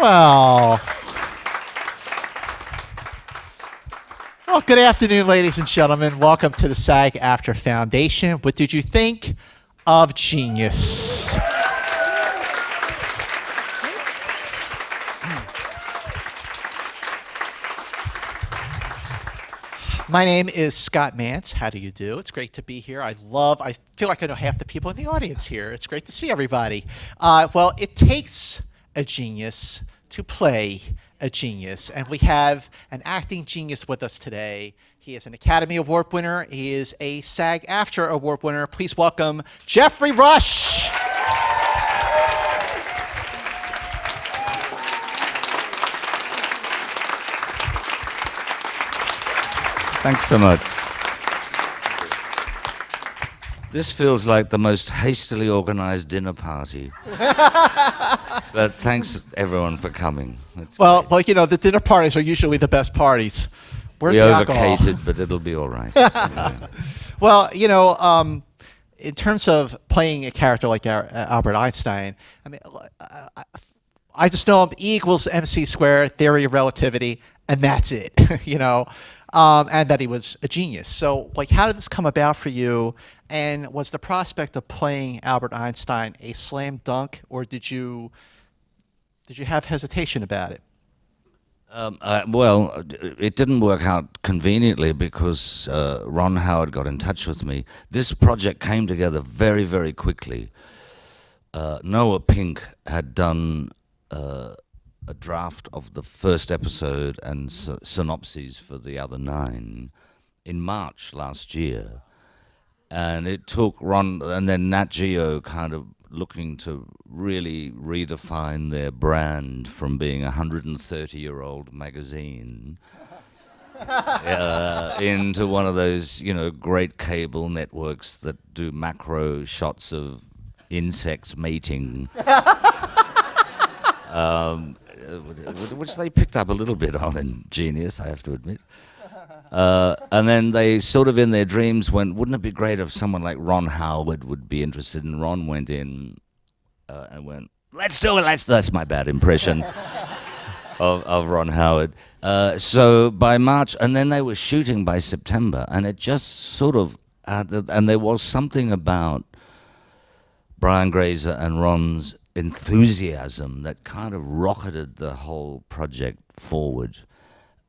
Well, good afternoon, ladies and gentlemen. Welcome to the SAG-AFTRA Foundation. What did you think of Genius? My name is Scott Mantz. How do you do? It's great to be here. I feel like I know half the people in the audience here. It's great to see everybody. Well, it takes a genius to play a genius, and we have an acting genius with us today. He is an Academy Award winner. He is a SAG-AFTRA Award winner. Please welcome Geoffrey Rush. Thanks so much. This feels like the most hastily organized dinner party. But thanks everyone for coming. Well, you know, the dinner parties are usually the best parties. Where's the alcohol? Overcated, but it'll be all right. Well, you know, in terms of playing a character like Albert Einstein, I mean, I just know him E equals MC squared, theory of relativity, and that's it, you know, and that he was a genius. So, like, how did this come about for you? And was the prospect of playing Albert Einstein a slam dunk, or did you have hesitation about it? Well, it didn't work out conveniently because Ron Howard got in touch with me. This project came together very, very quickly. Noah Pink had done a draft of the first episode and synopses for the other 9 in March last year. And it took Ron, and then Nat Geo kind of looking to really redefine their brand from being a 130-year-old magazine into one of those, you know, great cable networks that do macro shots of insects mating, which they picked up a little bit on in Genius, I have to admit. And then they sort of in their dreams went, wouldn't it be great if someone like Ron Howard would be interested? And Ron went in and went, let's do it. That's my bad impression of Ron Howard. So by March, and then they were shooting by September, and it just sort of, and there was something about Brian Grazer and Ron's enthusiasm that kind of rocketed the whole project forward.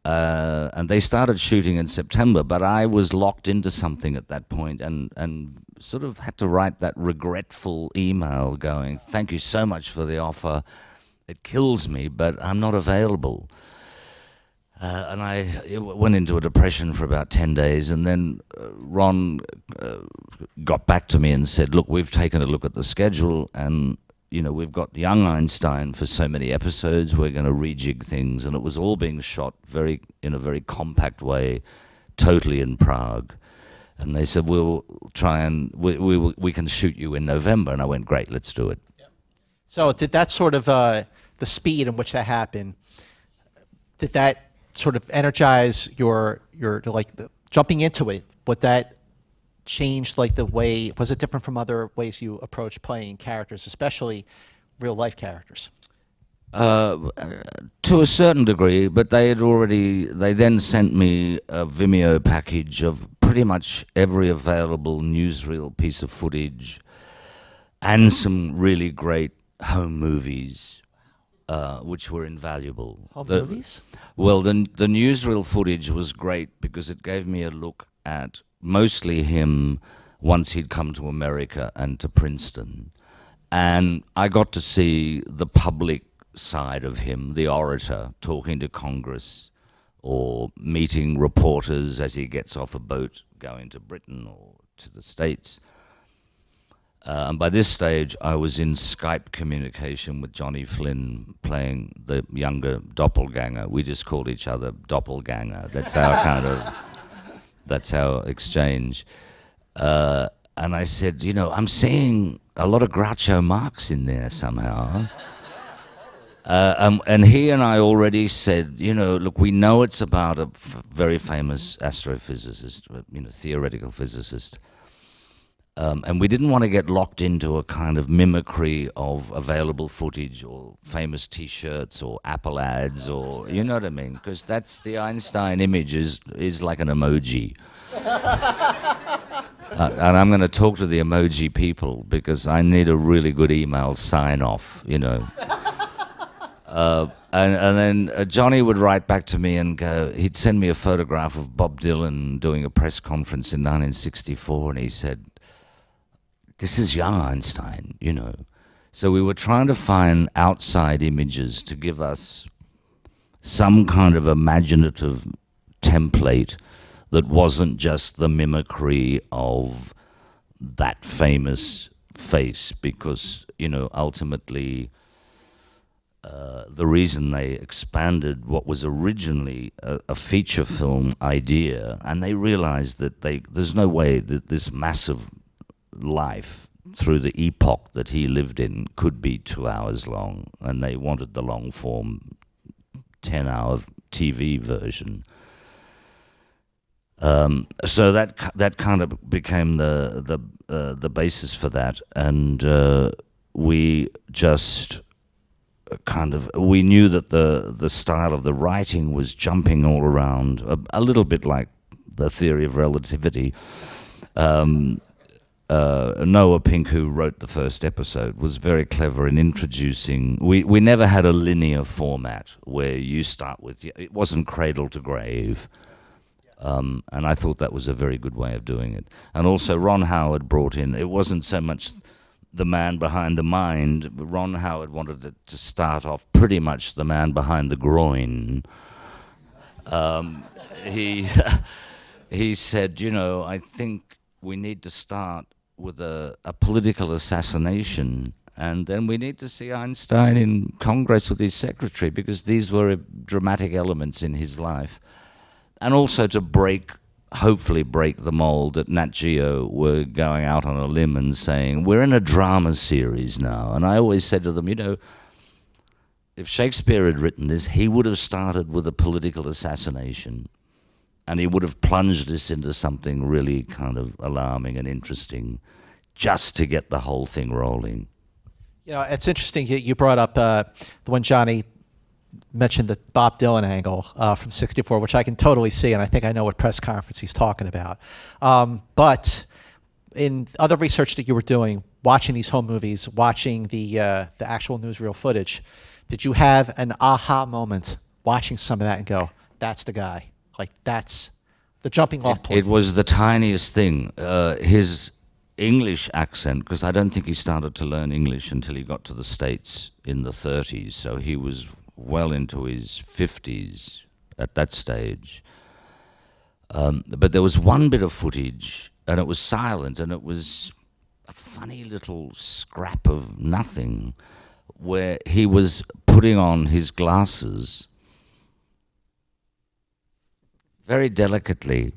And they started shooting in September, but I was locked into something at that point and sort of had to write that regretful email going, thank you so much for the offer. It kills me, but I'm not available. And I went into a depression for about 10 days, and then Ron got back to me and said, look, we've taken a look at the schedule, and you know, we've got young Einstein for so many episodes, we're going to rejig things, and it was all being shot in a very compact way, totally in Prague. And they said, we'll try and, we can shoot you in November. And I went, great, let's do it. Yep. So did that sort of, the speed in which that happened, did that sort of energize your jumping into it? Would that changed like the way, was it different from other ways you approach playing characters, especially real life characters? To a certain degree, but they then sent me a Vimeo package of pretty much every available newsreel piece of footage and some really great home movies, which were invaluable. Home movies? Well, the newsreel footage was great because it gave me a look at mostly him once he'd come to America and to Princeton. And I got to see the public side of him, the orator, talking to Congress or meeting reporters as he gets off a boat going to Britain or to the States. And by this stage, I was in Skype communication with Johnny Flynn playing the younger doppelganger. We just called each other doppelganger. That's our kind of... That's our exchange. And I said, you know, I'm seeing a lot of Groucho Marx in there somehow. And he and I already said, you know, look, we know it's about a very famous astrophysicist, you know, theoretical physicist. And we didn't want to get locked into a kind of mimicry of available footage or famous T-shirts or Apple ads or, you know what I mean? Because that's the Einstein image is like an emoji. And I'm going to talk to the emoji people because I need a really good email sign-off, you know. And then Johnny would write back to me and go, he'd send me a photograph of Bob Dylan doing a press conference in 1964, and he said, "This is young Einstein," you know. So we were trying to find outside images to give us some kind of imaginative template that wasn't just the mimicry of that famous face, because, you know, ultimately the reason they expanded what was originally a feature film idea, and they realized that there's no way that this massive life through the epoch that he lived in could be 2 hours long, and they wanted the long form 10-hour TV version. So that kind of became the basis for that, and we just we knew that the style of the writing was jumping all around, a little bit like the theory of relativity. Noah Pink, who wrote the first episode, was very clever in introducing. We never had a linear format where you start with. It wasn't cradle to grave, and I thought that was a very good way of doing it. And also, Ron Howard brought in. It wasn't so much the man behind the mind. Ron Howard wanted it to start off pretty much the man behind the groin. He said, you know, I think we need to start with a political assassination, and then we need to see Einstein in Congress with his secretary, because these were dramatic elements in his life. And also to hopefully break the mold that Nat Geo were going out on a limb and saying, we're in a drama series now. And I always said to them, you know, if Shakespeare had written this, he would have started with a political assassination, and he would have plunged this into something really kind of alarming and interesting just to get the whole thing rolling. You know, it's interesting you brought up the one Johnny mentioned, the Bob Dylan angle from '64, which I can totally see, and I think I know what press conference he's talking about. But in other research that you were doing, watching these home movies, watching the actual newsreel footage, did you have an aha moment watching some of that and go, that's the guy? Like, that's the jumping off point. It was the tiniest thing. His English accent, because I don't think he started to learn English until he got to the States in the 30s, so he was well into his 50s at that stage. But there was one bit of footage, and it was silent, and it was a funny little scrap of nothing, where he was putting on his glasses very delicately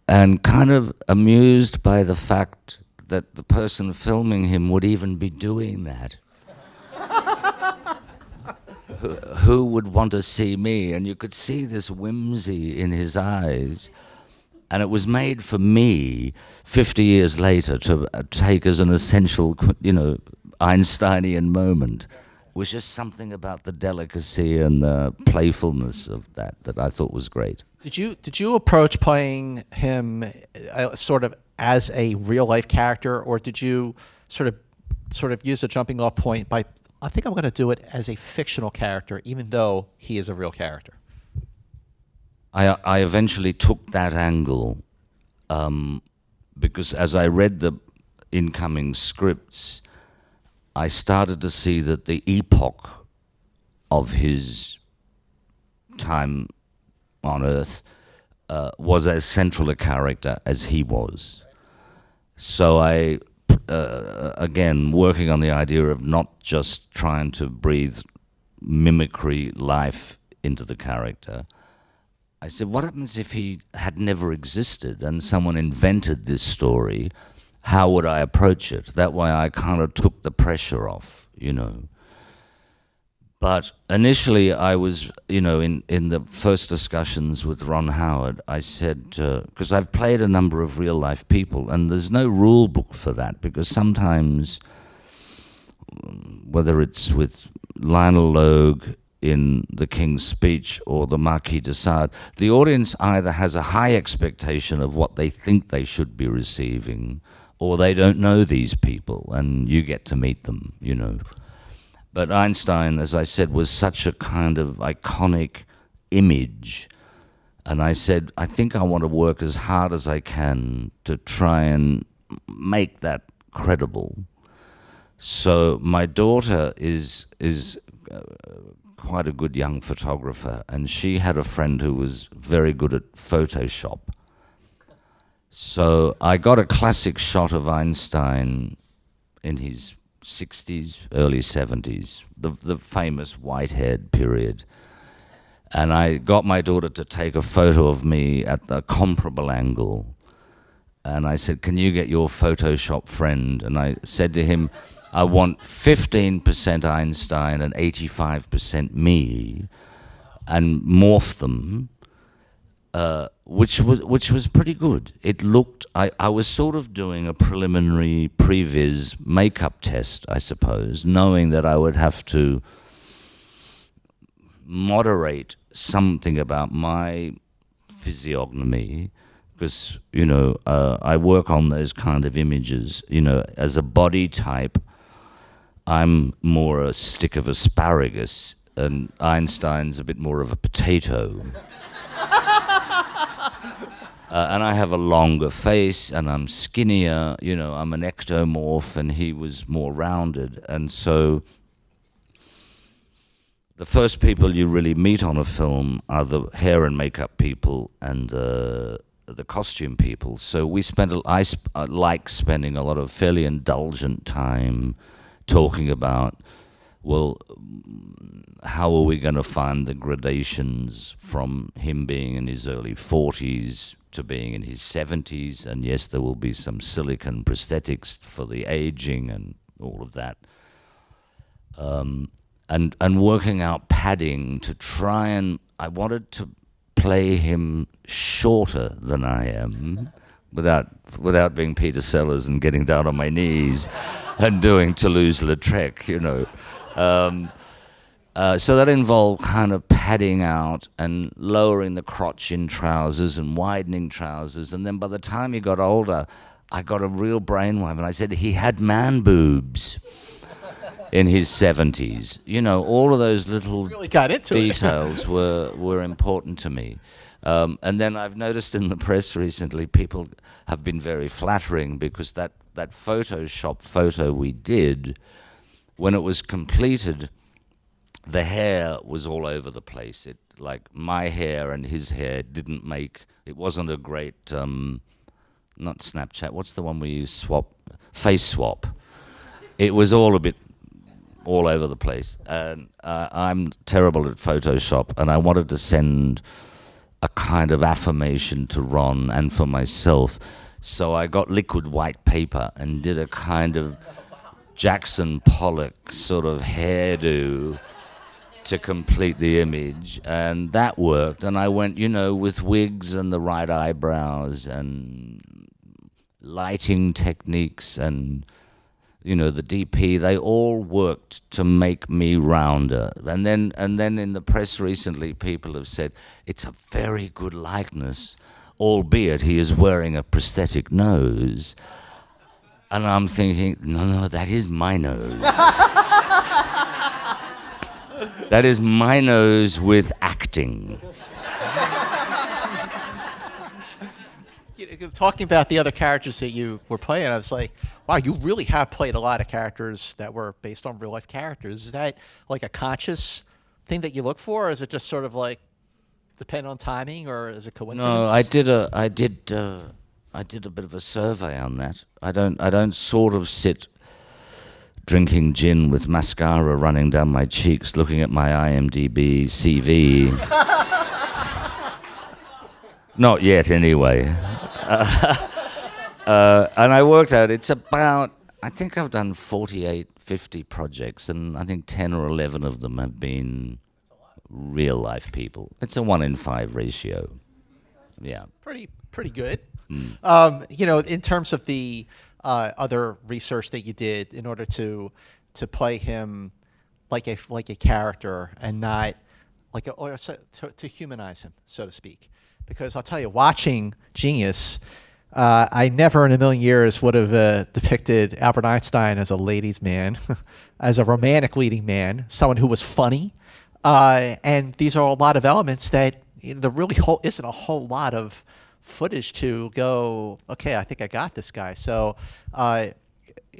and kind of amused by the fact that the person filming him would even be doing that. Who would want to see me? And you could see this whimsy in his eyes. And it was made for me 50 years later to take as an essential, you know, Einsteinian moment. It was just something about the delicacy and the playfulness of that I thought was great. Did you approach playing him sort of as a real life character, or did you sort of use a jumping off point by, I think I'm going to do it as a fictional character, even though he is a real character? I eventually took that angle because as I read the incoming scripts, I started to see that the epoch of his time on Earth was as central a character as he was. So I, again, working on the idea of not just trying to breathe mimicry life into the character, I said, what happens if he had never existed and someone invented this story? How would I approach it? That way I kind of took the pressure off, you know. But initially, I was, in the first discussions with Ron Howard, I said, because I've played a number of real life people, and there's no rule book for that, because sometimes, whether it's with Lionel Logue in The King's Speech or the Marquis de Sade, the audience either has a high expectation of what they think they should be receiving, or they don't know these people, and you get to meet them, But Einstein, as I said, was such a kind of iconic image. And I said, I think I want to work as hard as I can to try and make that credible. So my daughter is quite a good young photographer, and she had a friend who was very good at Photoshop. So I got a classic shot of Einstein in his 60s, early 70s, the famous white-haired period. And I got my daughter to take a photo of me at a comparable angle. And I said, can you get your Photoshop friend? And I said to him, I want 15% Einstein and 85% me, and morph them, which was pretty good. It looked, I was sort of doing a preliminary previs makeup test, I suppose, knowing that I would have to moderate something about my physiognomy, because, I work on those kind of images, as a body type. I'm more a stick of asparagus, and Einstein's a bit more of a potato. And I have a longer face, and I'm skinnier, I'm an ectomorph, and he was more rounded. And so the first people you really meet on a film are the hair and makeup people and the costume people. So I like spending a lot of fairly indulgent time talking about, well, how are we going to find the gradations from him being in his early 40s to being in his 70s, and yes, there will be some silicone prosthetics for the aging and all of that. And working out padding to try and, I wanted to play him shorter than I am, without being Peter Sellers and getting down on my knees and doing Toulouse-Lautrec, So that involved kind of padding out and lowering the crotch in trousers and widening trousers. And then by the time he got older, I got a real brainwave, and I said he had man boobs in his 70s. All of those little Really got into details were important to me. And then I've noticed in the press recently, people have been very flattering, because that Photoshop photo we did, when it was completed, the hair was all over the place. Like my hair and his hair it wasn't a great, not Snapchat, what's the one where you face swap. It was all a bit all over the place. And I'm terrible at Photoshop, and I wanted to send a kind of affirmation to Ron and for myself. So I got liquid white paper and did a kind of Jackson Pollock sort of hairdo to complete the image, and that worked. And I went, with wigs and the right eyebrows and lighting techniques and, the DP, they all worked to make me rounder. And then in the press recently, people have said, it's a very good likeness, albeit he is wearing a prosthetic nose. And I'm thinking, no, that is my nose. That is my nose with acting. Talking about the other characters that you were playing, I was like, wow, you really have played a lot of characters that were based on real life characters. Is that like a conscious thing that you look for, or is it just sort of like depend on timing, or is it coincidence? No, I did a bit of a survey on that. I don't sort of sit drinking gin with mascara running down my cheeks, looking at my IMDb CV. Not yet, anyway. And I worked out it's about I think I've done 48, 50 projects, and I think 10 or 11 of them have been real life people. It's a 1 in 5 ratio. Yeah. Pretty good. In terms of the other research that you did in order to play him like a character and not to humanize him, so to speak. Because I'll tell you, watching Genius, I never in a million years would have depicted Albert Einstein as a ladies' man, as a romantic leading man, someone who was funny. And these are a lot of elements that there really isn't a whole lot of footage to go, okay, I think I got this guy. So, and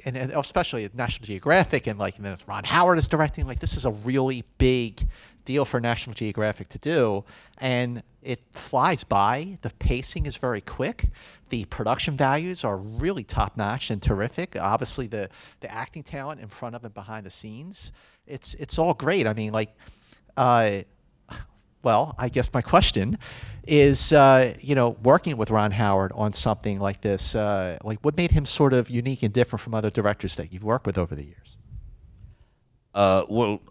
especially at National Geographic and then Ron Howard is directing, this is a really big deal for National Geographic to do. And it flies by. The pacing is very quick. The production values are really top-notch and terrific. Obviously, the acting talent in front of and behind the scenes, it's all great. I mean, well, I guess my question is, working with Ron Howard on something like this, what made him sort of unique and different from other directors that you've worked with over the years? Well,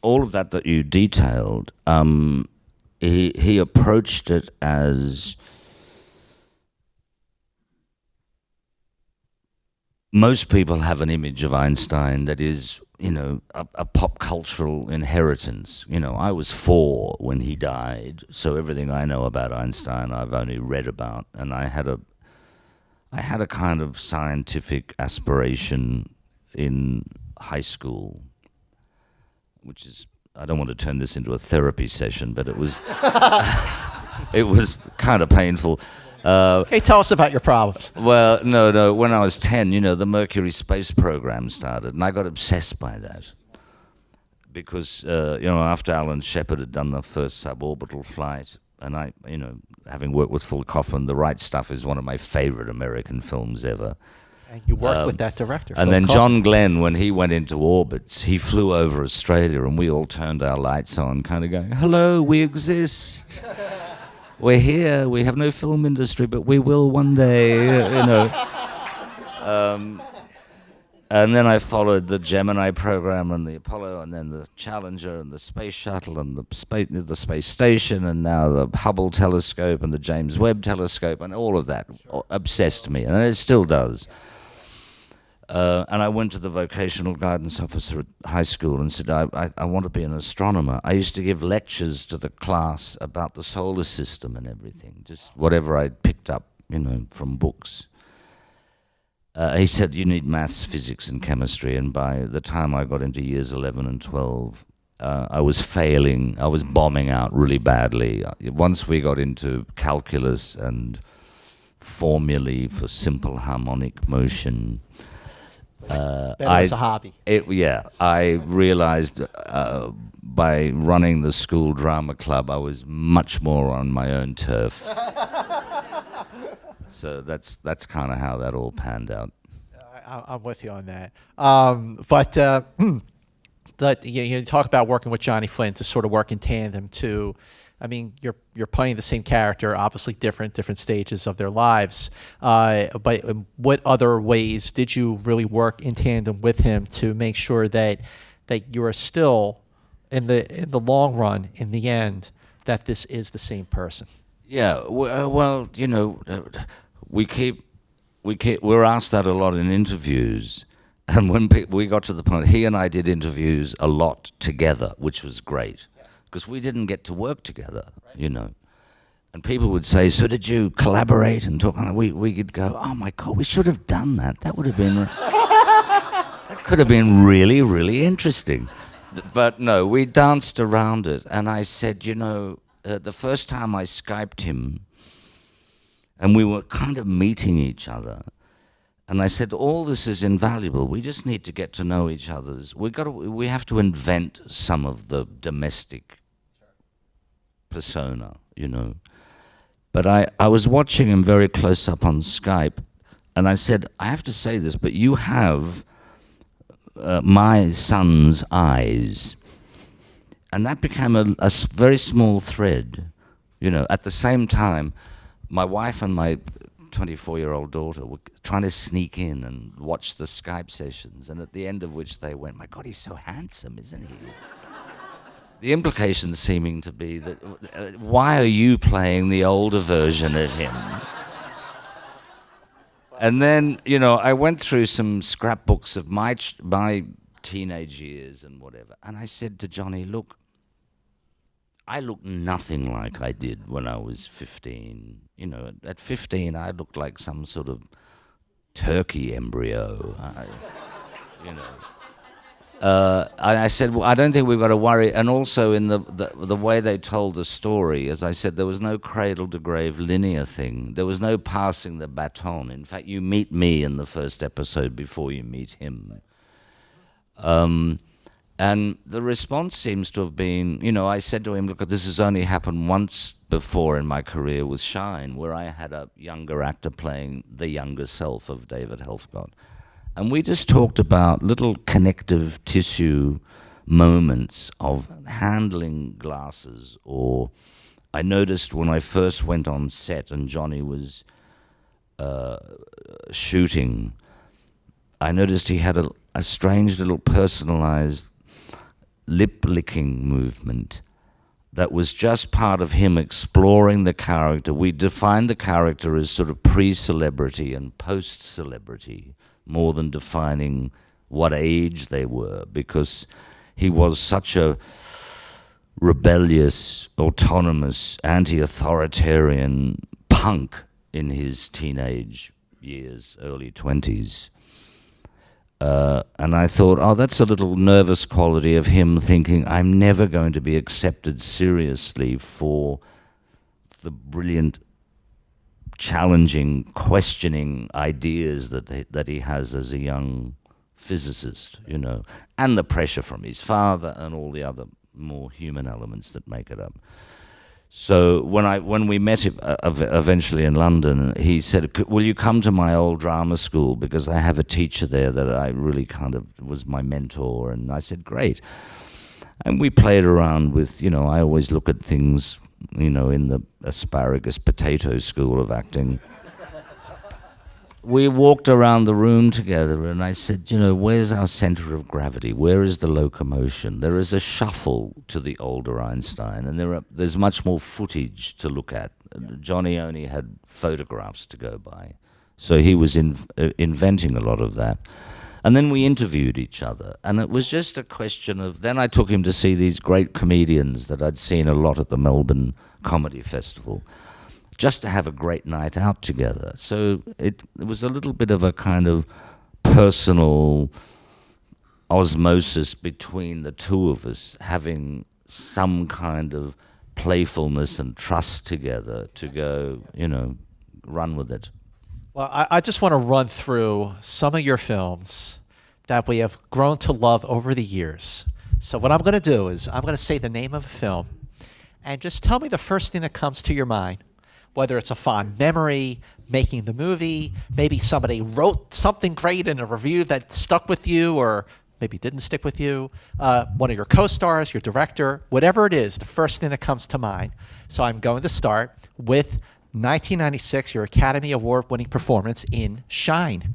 all of that you detailed, he approached it as most people have an image of Einstein that is, a pop cultural inheritance. I was 4 when he died, so everything I know about Einstein I've only read about, and I had a kind of scientific aspiration in high school, which is, I don't want to turn this into a therapy session, but it was it was kind of painful. Hey, tell us about your problems. Well, no. When I was 10, the Mercury space program started, and I got obsessed by that. Because, after Alan Shepard had done the first suborbital flight, and I, having worked with Phil Kaufman, The Right Stuff is one of my favorite American films ever. And you worked with that director. And then John Glenn, when he went into orbit, he flew over Australia, and we all turned our lights on, kind of going, hello, we exist. We're here. We have no film industry, but we will one day, And then I followed the Gemini program and the Apollo, and then the Challenger and the Space Shuttle and the space station, and now the Hubble telescope and the James Webb telescope, and all of that obsessed me, and it still does. And I went to the vocational guidance officer at high school and said, I want to be an astronomer. I used to give lectures to the class about the solar system and everything, just whatever I'd picked up, from books. He said, you need maths, physics, and chemistry. And by the time I got into years 11 and 12, I was failing. I was bombing out really badly. Once we got into calculus and formulae for simple harmonic motion, as a hobby. I realized by running the school drama club, I was much more on my own turf. So that's kind of how that all panned out. I'm with you on that. But you talk about working with Johnny Flynn to sort of work in tandem to. I mean, you're playing the same character, obviously different stages of their lives. But what other ways did you really work in tandem with him to make sure that you are still in the long run, in the end, that this is the same person? Yeah. Well, we're asked that a lot in interviews, and when we got to the point, he and I did interviews a lot together, which was great. Because we didn't get to work together, And people would say, so did you collaborate and talk? And we could go, oh my God, we should have done that. That would have been, that could have been really, really interesting. But no, we danced around it. And I said, the first time I Skyped him, and we were kind of meeting each other, and I said, all this is invaluable. We just need to get to know each other's. We have to invent some of the domestic persona, But I was watching him very close up on Skype, and I said, I have to say this, but you have my son's eyes. And that became a very small thread. At the same time, my wife and my 24-year-old daughter were trying to sneak in and watch the Skype sessions, and at the end of which they went, "My God, he's so handsome, isn't he?" The implication seeming to be that, why are you playing the older version of him? And then, I went through some scrapbooks of my teenage years and whatever, and I said to Johnny, look, I look nothing like I did when I was 15. At 15, I looked like some sort of turkey embryo. I said, well, I don't think we've got to worry. And also in the way they told the story, as I said, there was no cradle-to-grave linear thing. There was no passing the baton. In fact, you meet me in the first episode before you meet him. And the response seems to have been, I said to him, look, this has only happened once before in my career with Shine, where I had a younger actor playing the younger self of David Helfgott. And we just talked about little connective tissue moments of handling glasses. Or I noticed when I first went on set and Johnny was shooting, I noticed he had a strange little personalized lip-licking movement that was just part of him exploring the character. We defined the character as sort of pre-celebrity and post-celebrity, more than defining what age they were, because he was such a rebellious, autonomous, anti-authoritarian punk in his teenage years, early 20s. And I thought, that's a little nervous quality of him thinking, I'm never going to be accepted seriously for the brilliant, challenging, questioning ideas that he has as a young physicist, and the pressure from his father and all the other more human elements that make it up. So when we met him eventually in London, he said, will you come to my old drama school, because I have a teacher there that I really kind of was my mentor. And I said, great. And we played around with, I always look at things, in the asparagus potato school of acting. We walked around the room together, and I said, where's our center of gravity? Where is the locomotion? There is a shuffle to the older Einstein, and there's much more footage to look at. Johnny only had photographs to go by, so he was inventing a lot of that. And then we interviewed each other, and it was just a question of, then I took him to see these great comedians that I'd seen a lot at the Melbourne Comedy Festival, just to have a great night out together. So it was a little bit of a kind of personal osmosis between the two of us, having some kind of playfulness and trust together to go, run with it. Well, I just want to run through some of your films that we have grown to love over the years. So what I'm going to do is I'm going to say the name of a film, and just tell me the first thing that comes to your mind, whether it's a fond memory, making the movie, maybe somebody wrote something great in a review that stuck with you or maybe didn't stick with you, one of your co-stars, your director, whatever it is, the first thing that comes to mind. So I'm going to start with 1996, your Academy Award-winning performance in Shine.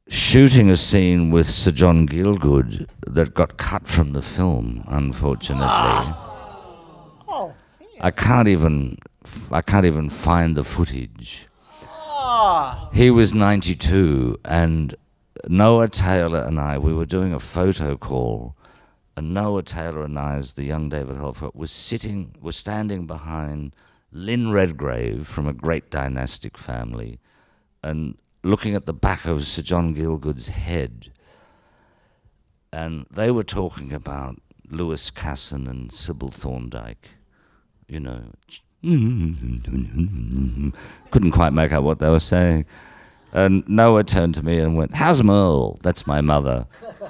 Shooting a scene with Sir John Gielgud that got cut from the film, unfortunately. Oh, I can't even find the footage. He was 92, and Noah Taylor and I, we were doing a photo call, and Noah Taylor and I, as the young David Helfgott, was standing behind Lynn Redgrave from a great dynastic family, and looking at the back of Sir John Gielgud's head. And they were talking about Lewis Casson and Sybil Thorndike, couldn't quite make out what they were saying. And Noah turned to me and went, how's Merle? That's my mother.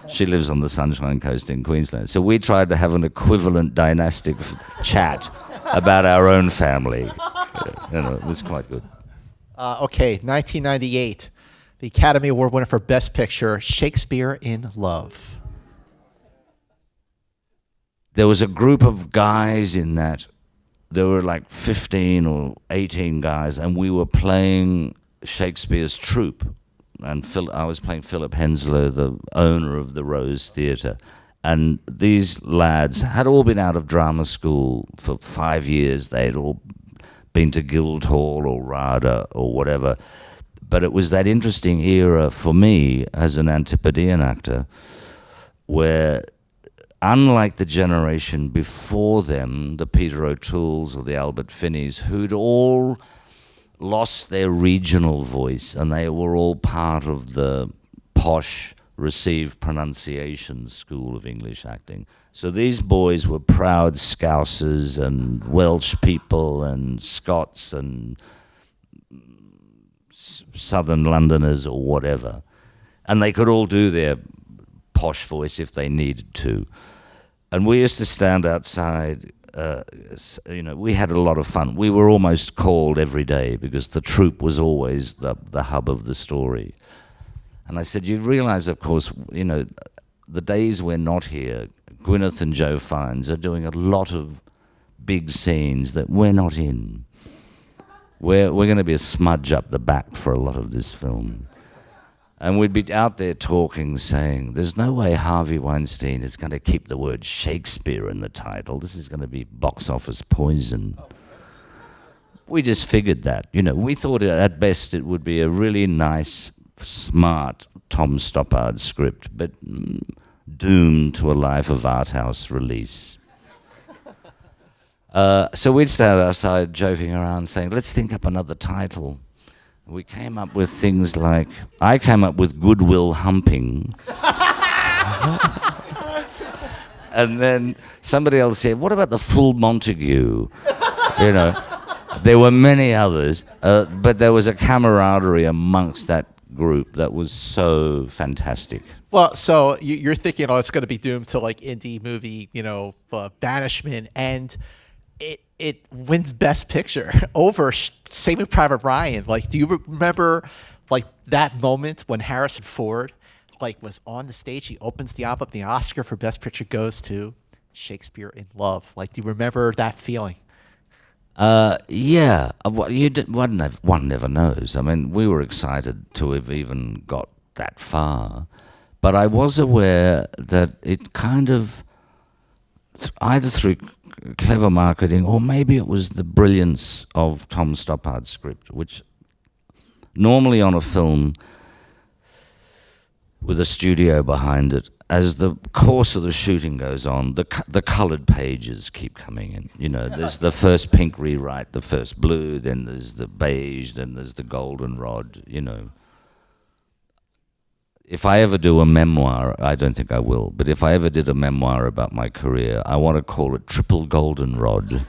She lives on the Sunshine Coast in Queensland. So we tried to have an equivalent dynastic chat about our own family. It was quite good. Okay, 1998, the Academy Award winner for Best Picture, Shakespeare in Love. There was a group of guys in that there were like 15 or 18 guys, and we were playing Shakespeare's troupe. And I was playing Philip Henslow, the owner of the Rose Theatre. And these lads had all been out of drama school for 5 years. They'd all been to Guildhall or RADA or whatever. But it was that interesting era for me as an Antipodean actor where, unlike the generation before them, the Peter O'Tooles or the Albert Finneys, who'd all lost their regional voice and they were all part of the posh received pronunciation school of English acting. So these boys were proud Scousers and Welsh people and Scots and Southern Londoners or whatever. And they could all do their posh voice if they needed to. And we used to stand outside, we had a lot of fun. We were almost called every day because the troupe was always the hub of the story. And I said, you realize, of course, the days we're not here, Gwyneth and Joe Fiennes are doing a lot of big scenes that we're not in. We're going to be a smudge up the back for a lot of this film. And we'd be out there talking, saying, there's no way Harvey Weinstein is going to keep the word Shakespeare in the title. This is going to be box office poison. We just figured that. We thought at best it would be a really nice, smart Tom Stoppard script, but doomed to a life of art house release. So we'd stand outside joking around saying, let's think up another title. We came up with things like, I came up with Goodwill Humping. And then somebody else said, what about the Full Montague? There were many others, but there was a camaraderie amongst that group that was so fantastic. Well, so you're thinking, it's going to be doomed to like indie movie, banishment, and it wins Best Picture over Saving Private Ryan. Like, do you remember like that moment when Harrison Ford was on the stage? He opens the envelope. The Oscar for Best Picture goes to Shakespeare in Love. Like, do you remember that feeling? Yeah. One never knows. I mean, we were excited to have even got that far, but I was aware that it kind of, either through clever marketing or maybe it was the brilliance of Tom Stoppard's script, which normally on a film with a studio behind it, as the course of the shooting goes on, the coloured pages keep coming in. There's the first pink rewrite, the first blue, then there's the beige, then there's the goldenrod, If I ever do a memoir, I don't think I will, but if I ever did a memoir about my career, I want to call it Triple Goldenrod.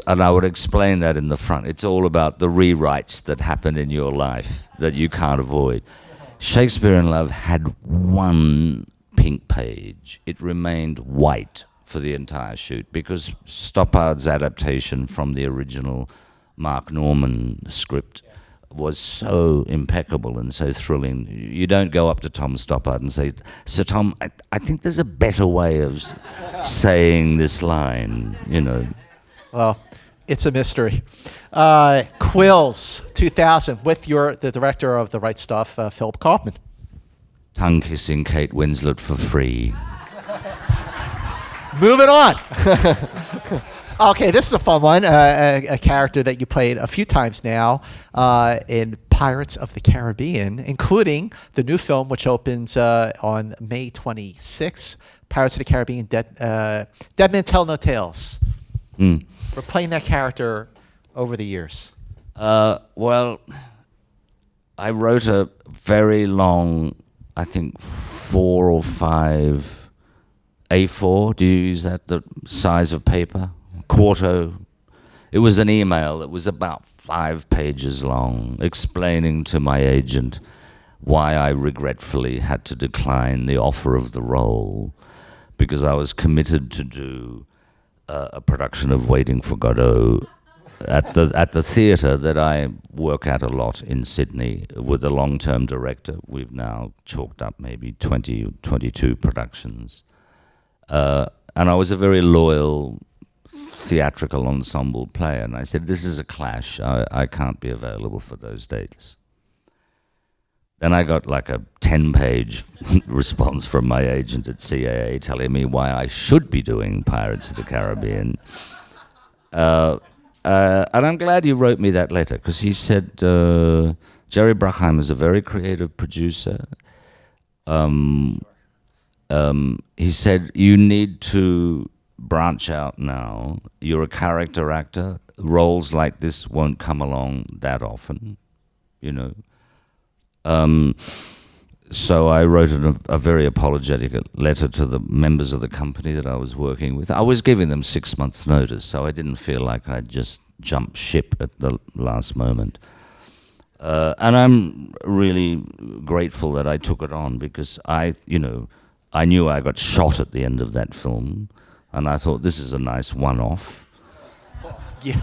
And I would explain that in the front. It's all about the rewrites that happen in your life that you can't avoid. Shakespeare in Love had one pink page. It remained white for the entire shoot because Stoppard's adaptation from the original Mark Norman script was so impeccable and so thrilling. You don't go up to Tom Stoppard and say, Sir Tom, I think there's a better way of saying this line, Well, it's a mystery. Quills, 2000, with the director of The Right Stuff, Philip Kaufman. Tongue-kissing Kate Winslet for free. Moving on. Okay, this is a fun one. A character that you played a few times now in Pirates of the Caribbean, including the new film, which opens on May 26th, Pirates of the Caribbean, Dead Men Tell No Tales. Mm. We're playing that character over the years. Well, I wrote a very long, I think 4 or 5 A4. Do you use that? The size of paper? Quarto. It was an email that was about 5 pages long, explaining to my agent why I regretfully had to decline the offer of the role, because I was committed to do a production of Waiting for Godot at the theatre that I work at a lot in Sydney with a long-term director. We've now chalked up maybe 20 or 22 productions. And I was a very loyal theatrical ensemble player, and I said, this is a clash. I can't be available for those dates. Then I got like a 10-page response from my agent at CAA telling me why I should be doing Pirates of the Caribbean. And I'm glad you wrote me that letter, because he said, Jerry Bruckheimer is a very creative producer. He said, you need to branch out now. You're a character actor. Roles like this won't come along that often, you know. So I wrote a very apologetic letter to the members of the company that I was working with. I was giving them 6 months' notice, so I didn't feel like I'd just jumped ship at the last moment. And I'm really grateful that I took it on, because I knew I got shot at the end of that film, and I thought, this is a nice one-off. Yeah.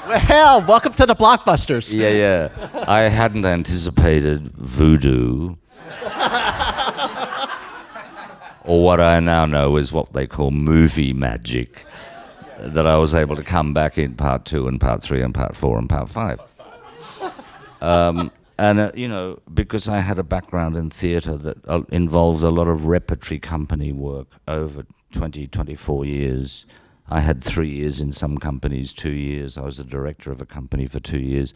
Well, welcome to the blockbusters. Yeah. I hadn't anticipated voodoo, or what I now know is what they call movie magic, that I was able to come back in part 2 and part 3 and part 4 and part 5. And, because I had a background in theatre that involved a lot of repertory company work over 24 years. I had 3 years in some companies, 2 years. I was the director of a company for 2 years.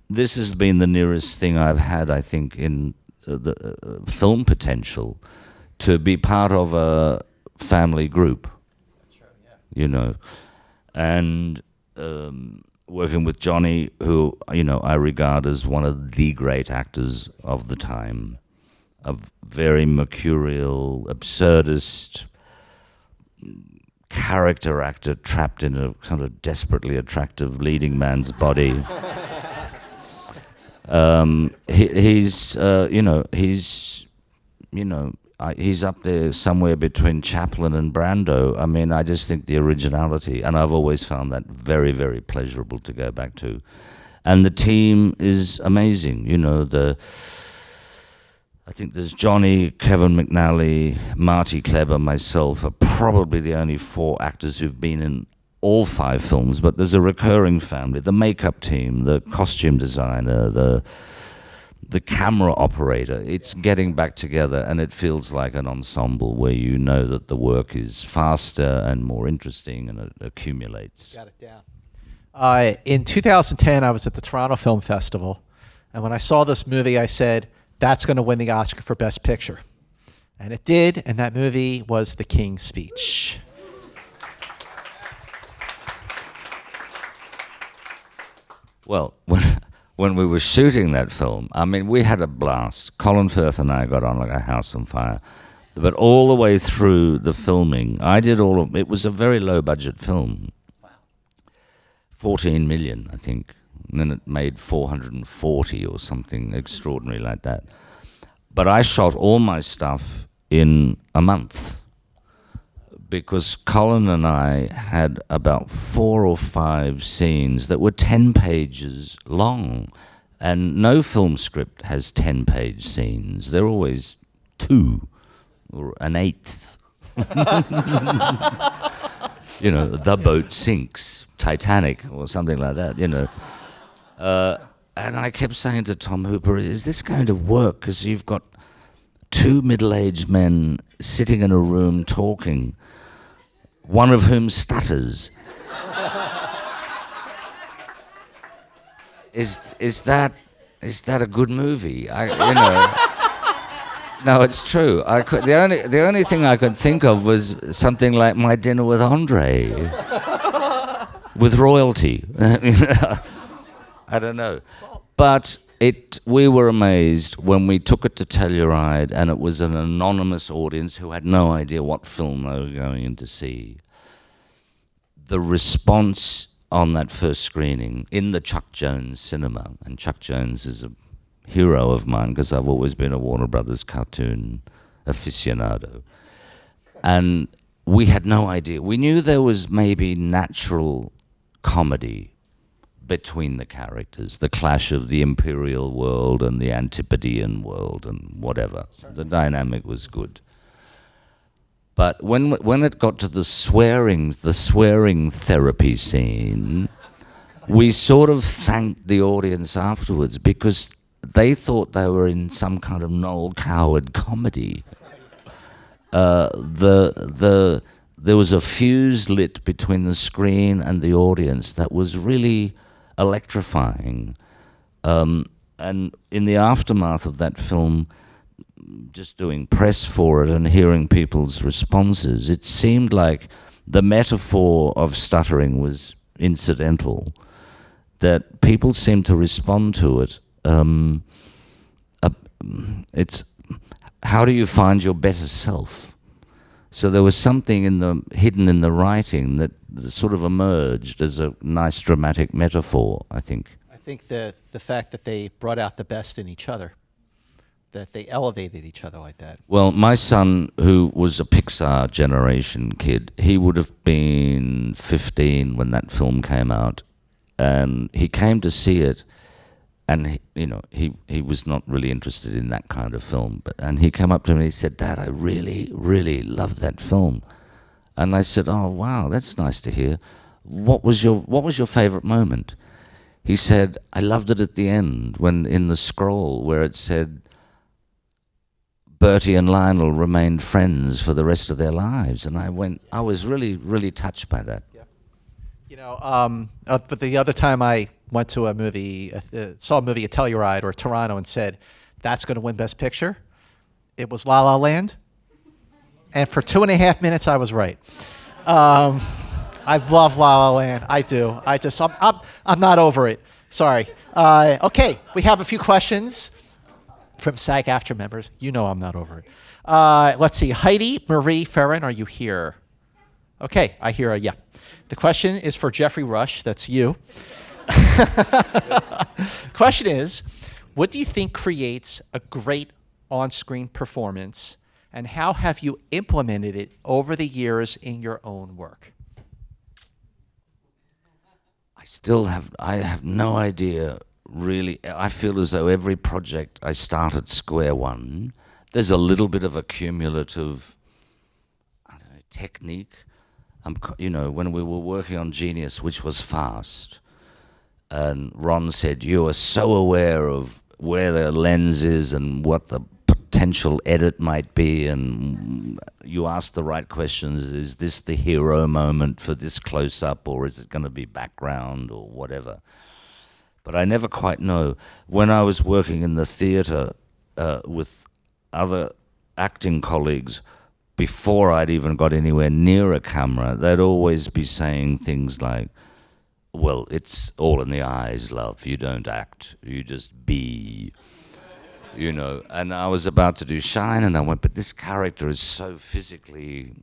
This has been the nearest thing I've had, I think, in the film potential, to be part of a family group. That's right, yeah. And working with Johnny, who, I regard as one of the great actors of the time, a very mercurial, absurdist character actor trapped in a kind of desperately attractive leading man's body. He's up there somewhere between Chaplin and Brando. I mean, I just think the originality, and I've always found that very, very pleasurable to go back to. And the team is amazing. I think there's Johnny, Kevin McNally, Marty Kleber, myself are probably the only 4 actors who've been in all 5 films, but there's a recurring family, the makeup team, the costume designer, the camera operator. It's getting back together, and it feels like an ensemble where you know that the work is faster and more interesting, and it accumulates. Got it down. In 2010, I was at the Toronto Film Festival, and when I saw this movie, I said, that's going to win the Oscar for Best Picture. And it did, and that movie was The King's Speech. Well, when we were shooting that film, I mean, we had a blast. Colin Firth and I got on like a house on fire. But all the way through the filming, I did it was a very low-budget film. Wow. 14 million, I think. And then it made 440 or something extraordinary like that. But I shot all my stuff in a month, because Colin and I had about 4 or 5 scenes that were 10 pages long. And no film script has 10-page scenes. They're always 2 or an 1/8. The boat sinks, Titanic or something like that, And I kept saying to Tom Hooper, is this going to work? Because you've got 2 middle-aged men sitting in a room talking, one of whom stutters. Is that a good movie? No, it's true. The only thing I could think of was something like My Dinner with Andre, with royalty. I don't know. But we were amazed when we took it to Telluride, and it was an anonymous audience who had no idea what film they were going in to see. The response on that first screening in the Chuck Jones cinema, and Chuck Jones is a hero of mine because I've always been a Warner Brothers cartoon aficionado. And we had no idea. We knew there was maybe natural comedy between the characters, the clash of the imperial world and the Antipodean world and whatever. The dynamic was good. But when it got to the swearing therapy scene, we sort of thanked the audience afterwards because they thought they were in some kind of Noel Coward comedy. There was a fuse lit between the screen and the audience that was really electrifying. And in the aftermath of that film, just doing press for it and hearing people's responses, it seemed like the metaphor of stuttering was incidental, that people seemed to respond to it. It's how do you find your better self? So there was something hidden in the writing that sort of emerged as a nice dramatic metaphor, I think. I think the fact that they brought out the best in each other, that they elevated each other like that. Well, my son, who was a Pixar generation kid, he would have been 15 when that film came out, and he came to see it, and he was not really interested in that kind of film, and he came up to me and he said, "Dad, I really, really loved that film." And I said, "Oh, wow, that's nice to hear. What was your favorite moment?" He said, "I loved it at the end, when in the scroll where it said Bertie and Lionel remained friends for the rest of their lives." And I was really, really touched by that. Yeah. But the other time I went to a movie, saw a movie at Telluride or Toronto and said, "That's going to win Best Picture," it was La La Land. And for 2.5 minutes, I was right. I love La La Land. I do. I'm not over it. Sorry. Okay, we have a few questions from SAG-AFTRA members. You know I'm not over it. Let's see. Heidi, Marie, Ferran, are you here? Okay, I hear a yeah. The question is for Geoffrey Rush. That's you. Question is, what do you think creates a great on-screen performance, and how have you implemented it over the years in your own work? I have no idea, really. I feel as though every project I start at square one, there's a little bit of a cumulative, technique. When we were working on Genius, which was fast, and Ron said, "You are so aware of where the lens is and what the potential edit might be, and you ask the right questions. Is this the hero moment for this close-up, or is it going to be background or whatever?" But I never quite know. When I was working in the theatre with other acting colleagues, before I'd even got anywhere near a camera, they'd always be saying things like, "Well, it's all in the eyes, love. You don't act, you just be." And I was about to do Shine, and I went, but this character is so physically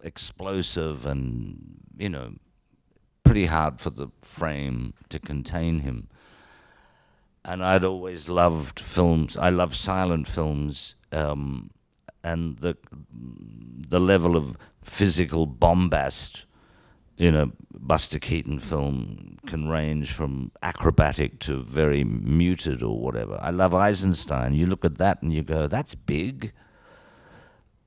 explosive and, pretty hard for the frame to contain him. And I'd always loved films. I love silent films, and the level of physical bombast in a Buster Keaton film can range from acrobatic to very muted or whatever. I love Eisenstein. You look at that and you go, that's big.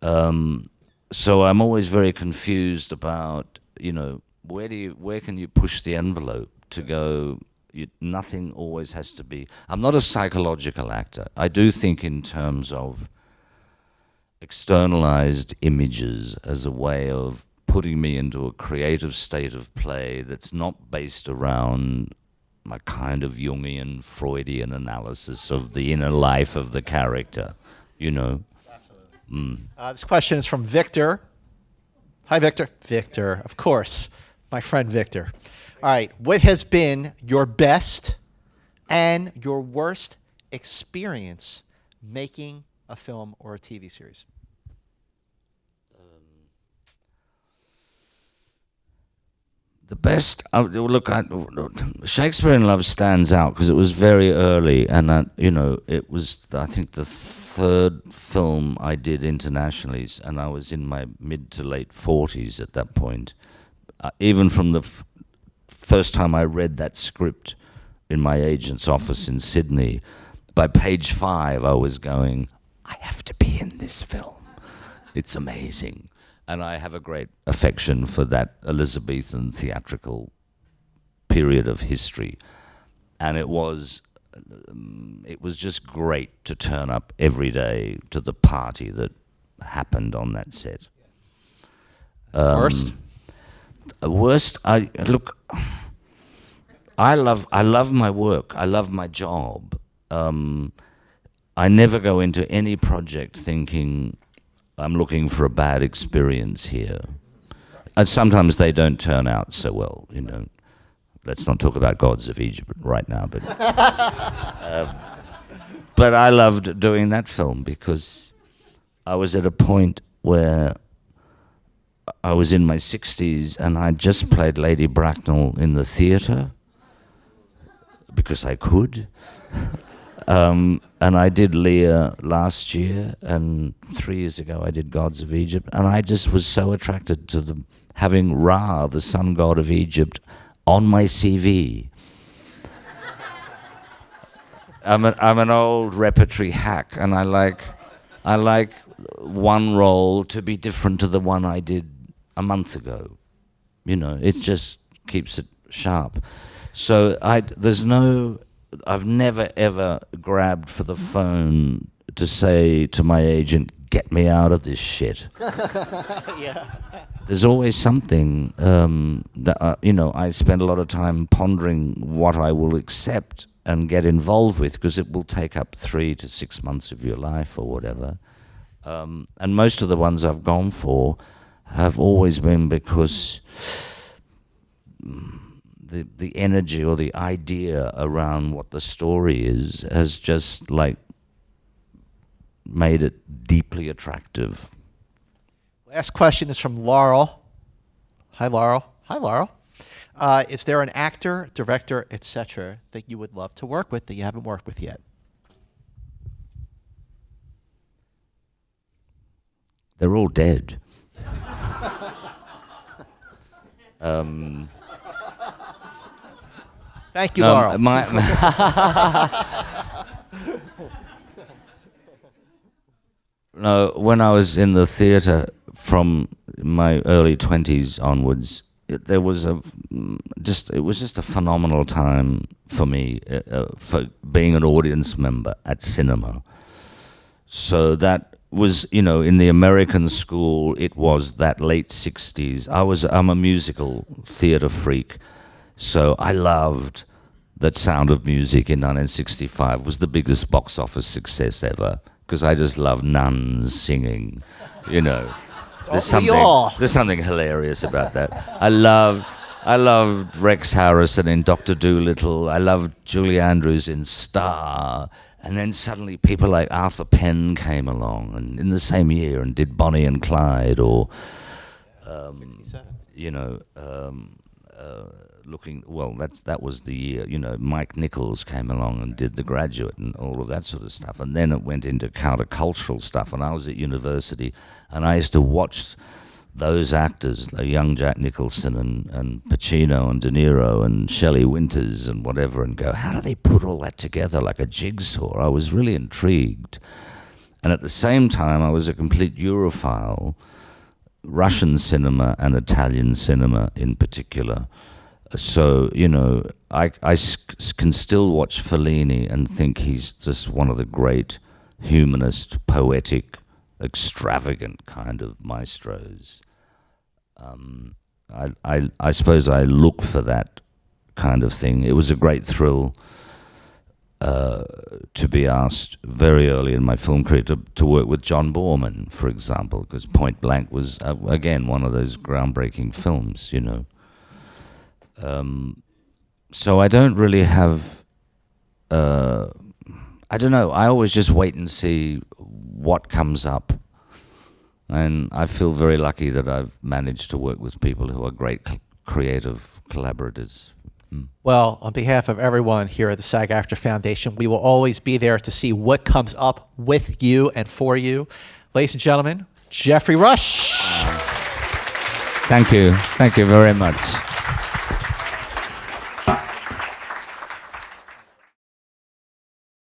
So I'm always very confused about, where can you push the envelope to go? Nothing always has to be. I'm not a psychological actor. I do think in terms of externalized images as a way of putting me into a creative state of play that's not based around my kind of Jungian, Freudian analysis of the inner life of the character, Absolutely. This question is from Victor. Hi, Victor. Victor, of course, my friend Victor. All right, what has been your best and your worst experience making a film or a TV series? The best, Shakespeare in Love stands out because it was very early, and it was, I think, the third film I did internationally, and I was in my mid to late 40s at that point. Even from the first time I read that script in my agent's office in Sydney, by page 5 I was going, I have to be in this film. It's amazing. And I have a great affection for that Elizabethan theatrical period of history. And it was just great to turn up every day to the party that happened on that set. Worst? Worst, I love my work. I love my job. I never go into any project thinking I'm looking for a bad experience here. And sometimes they don't turn out so well, you know. Let's not talk about Gods of Egypt right now, but I loved doing that film because I was at a point where I was in my 60s and I just played Lady Bracknell in the theatre because I could. And I did Lear last year, and 3 years ago I did Gods of Egypt, and I just was so attracted to having Ra, the sun god of Egypt, on my CV. I'm an old repertory hack, and I like one role to be different to the one I did a month ago. You know, it just keeps it sharp. So I've never ever grabbed for the phone to say to my agent, "Get me out of this shit." Yeah. There's always something that I spend a lot of time pondering what I will accept and get involved with, because it will take up 3 to 6 months of your life or whatever. And most of the ones I've gone for have always been because the energy or the idea around what the story is has just like made it deeply attractive. Last question is from Laurel. Hi, Laurel. Hi, Laurel. Is there an actor, director, etc. that you would love to work with that you haven't worked with yet? They're all dead. Thank you, Laurel. No, when I was in the theatre from my early 20s onwards, it was just a phenomenal time for me for being an audience member at cinema. So that was, in the American school, it was that late 60s. I'm a musical theatre freak, so I loved that Sound of Music in 1965 was the biggest box office success ever, because I just love nuns singing, There's something hilarious about that. I loved Rex Harrison in Dr. Dolittle. I loved Julie Andrews in Star. And then suddenly people like Arthur Penn came along, and in the same year, and did Bonnie and Clyde, or 67. That was the year. Mike Nichols came along and did The Graduate and all of that sort of stuff. And then it went into countercultural stuff. And I was at university, and I used to watch those actors, like young Jack Nicholson and Pacino and De Niro and Shelley Winters and whatever, and go, how do they put all that together like a jigsaw? I was really intrigued. And at the same time, I was a complete Europhile, Russian cinema and Italian cinema in particular. So, I can still watch Fellini and think he's just one of the great humanist, poetic, extravagant kind of maestros. I suppose I look for that kind of thing. It was a great thrill to be asked very early in my film career to work with John Borman, for example, because Point Blank was, again, one of those groundbreaking films, So I don't really have, I don't know, I always just wait and see what comes up. And I feel very lucky that I've managed to work with people who are great creative collaborators. Well, on behalf of everyone here at the SAG-AFTRA Foundation, we will always be there to see what comes up with you and for you. Ladies and gentlemen, Geoffrey Rush. Thank you. Thank you very much.